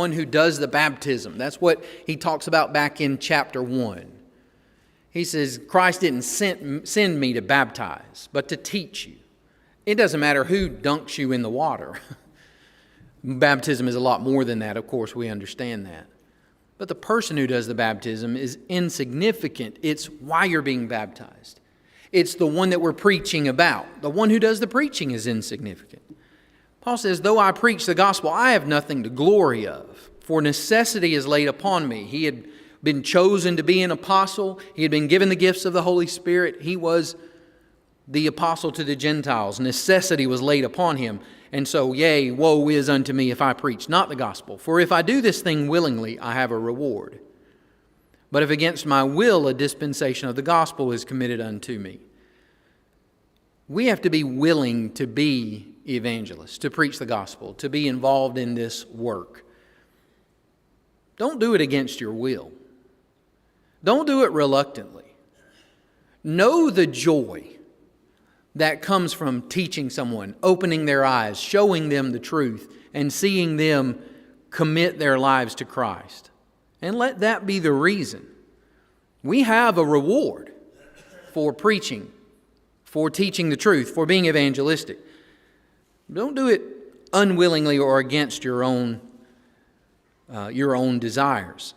one who does the baptism. That's what he talks about back in chapter 1. He says, Christ didn't send me to baptize, but to teach you. It doesn't matter who dunks you in the water. Baptism is a lot more than that, of course, we understand that. But the person who does the baptism is insignificant. It's why you're being baptized. It's the one that we're preaching about. The one who does the preaching is insignificant. Paul says, though I preach the gospel, I have nothing to glory of, for necessity is laid upon me. He had been chosen to be an apostle. He had been given the gifts of the Holy Spirit. He was the apostle to the Gentiles. Necessity was laid upon him. And so, yea, woe is unto me if I preach not the gospel. For if I do this thing willingly, I have a reward. But if against my will a dispensation of the gospel is committed unto me. We have to be willing to be evangelists, to preach the gospel, to be involved in this work. Don't do it against your will. Don't do it reluctantly. Know the joy that comes from teaching someone, opening their eyes, showing them the truth, and seeing them commit their lives to Christ. And let that be the reason. We have a reward for preaching, for teaching the truth, for being evangelistic. Don't do it unwillingly or against your own desires.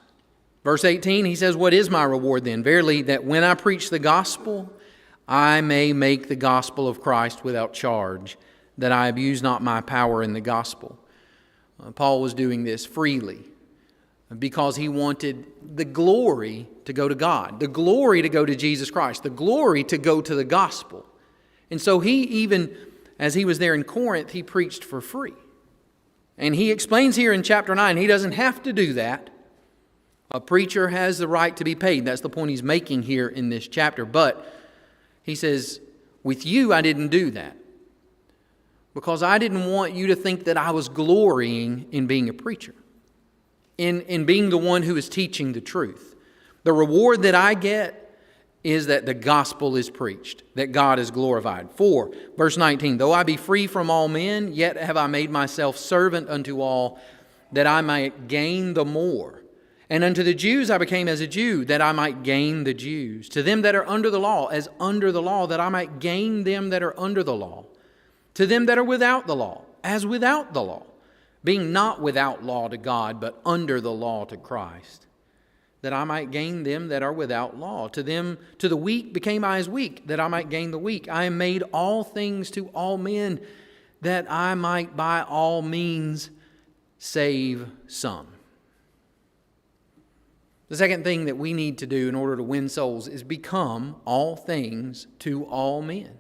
Verse 18, he says, what is my reward then? Verily, that when I preach the gospel, I may make the gospel of Christ without charge, that I abuse not my power in the gospel. Paul was doing this freely because he wanted the glory to go to God, the glory to go to Jesus Christ, the glory to go to the gospel. And so he even, as he was there in Corinth, he preached for free. And he explains here in chapter 9, he doesn't have to do that. A preacher has the right to be paid. That's the point he's making here in this chapter. But he says, with you, I didn't do that. Because I didn't want you to think that I was glorying in being a preacher. In being the one who is teaching the truth. The reward that I get is that the gospel is preached, that God is glorified. For, verse 19, though I be free from all men, yet have I made myself servant unto all, that I might gain the more. And unto the Jews I became as a Jew, that I might gain the Jews. To them that are under the law, as under the law, that I might gain them that are under the law. To them that are without the law, as without the law, being not without law to God, but under the law to Christ, that I might gain them that are without law. To them, to the weak became I as weak, that I might gain the weak. I am made all things to all men, that I might by all means save some. The second thing that we need to do in order to win souls is become all things to all men.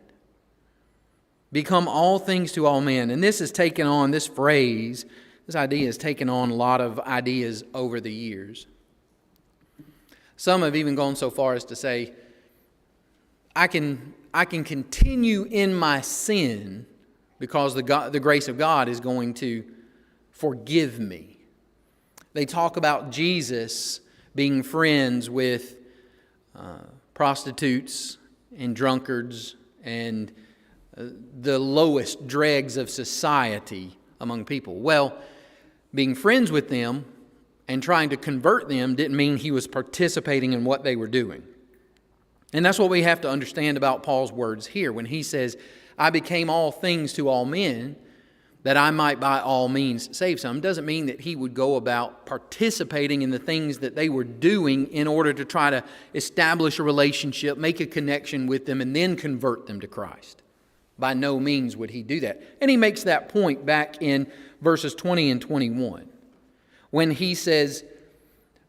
Become all things to all men. And this has taken on, this phrase, this idea has taken on a lot of ideas over the years. Some have even gone so far as to say, I can continue in my sin because the grace of God is going to forgive me. They talk about Jesus being friends with prostitutes and drunkards and the lowest dregs of society among people. Well, being friends with them and trying to convert them didn't mean he was participating in what they were doing. And that's what we have to understand about Paul's words here. When he says, I became all things to all men, that I might by all means save some, doesn't mean that he would go about participating in the things that they were doing in order to try to establish a relationship, make a connection with them, and then convert them to Christ. By no means would he do that. And he makes that point back in verses 20 and 21. When he says,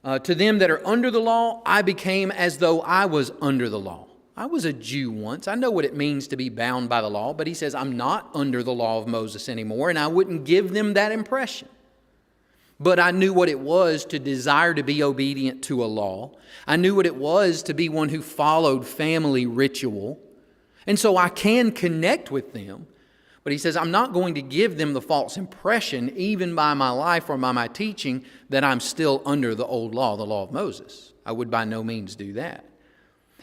to them that are under the law, I became as though I was under the law. I was a Jew once. I know what it means to be bound by the law, but he says, I'm not under the law of Moses anymore, and I wouldn't give them that impression. But I knew what it was to desire to be obedient to a law. I knew what it was to be one who followed family ritual. And so I can connect with them. But he says, I'm not going to give them the false impression, even by my life or by my teaching, that I'm still under the old law, the law of Moses. I would by no means do that.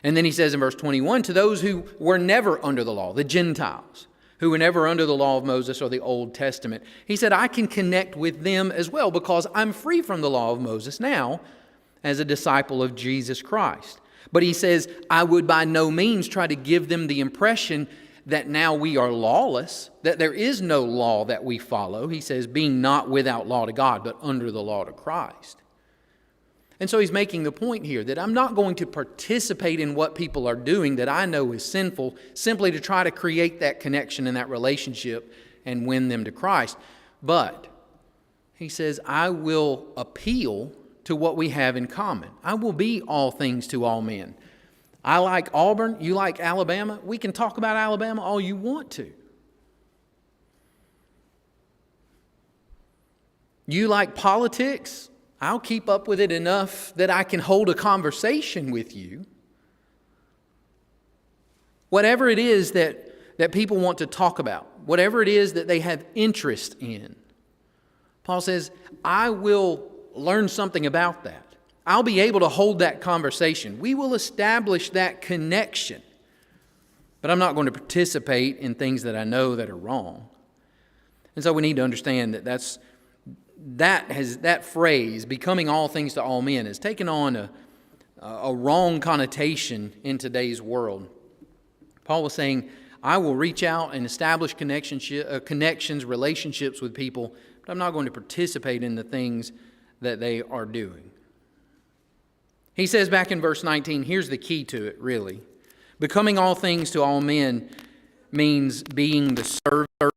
And then he says in verse 21, to those who were never under the law, the Gentiles, who were never under the law of Moses or the Old Testament. He said, I can connect with them as well because I'm free from the law of Moses now as a disciple of Jesus Christ. But he says, I would by no means try to give them the impression that now we are lawless, that there is no law that we follow. He says, being not without law to God, but under the law to Christ. And so he's making the point here that I'm not going to participate in what people are doing that I know is sinful simply to try to create that connection and that relationship and win them to Christ. But he says, I will appeal to what we have in common. I will be all things to all men. I like Auburn, you like Alabama. We can talk about Alabama all you want to. You like politics, I'll keep up with it enough that I can hold a conversation with you. Whatever it is that people want to talk about, whatever it is that they have interest in, Paul says, I will learn something about that. I'll be able to hold that conversation. We will establish that connection. But I'm not going to participate in things that I know that are wrong. And so we need to understand that phrase, becoming all things to all men, has taken on a wrong connotation in today's world. Paul was saying, I will reach out and establish connections, relationships with people, but I'm not going to participate in the things that they are doing. He says back in verse 19, here's the key to it, really. Becoming all things to all men means being the servant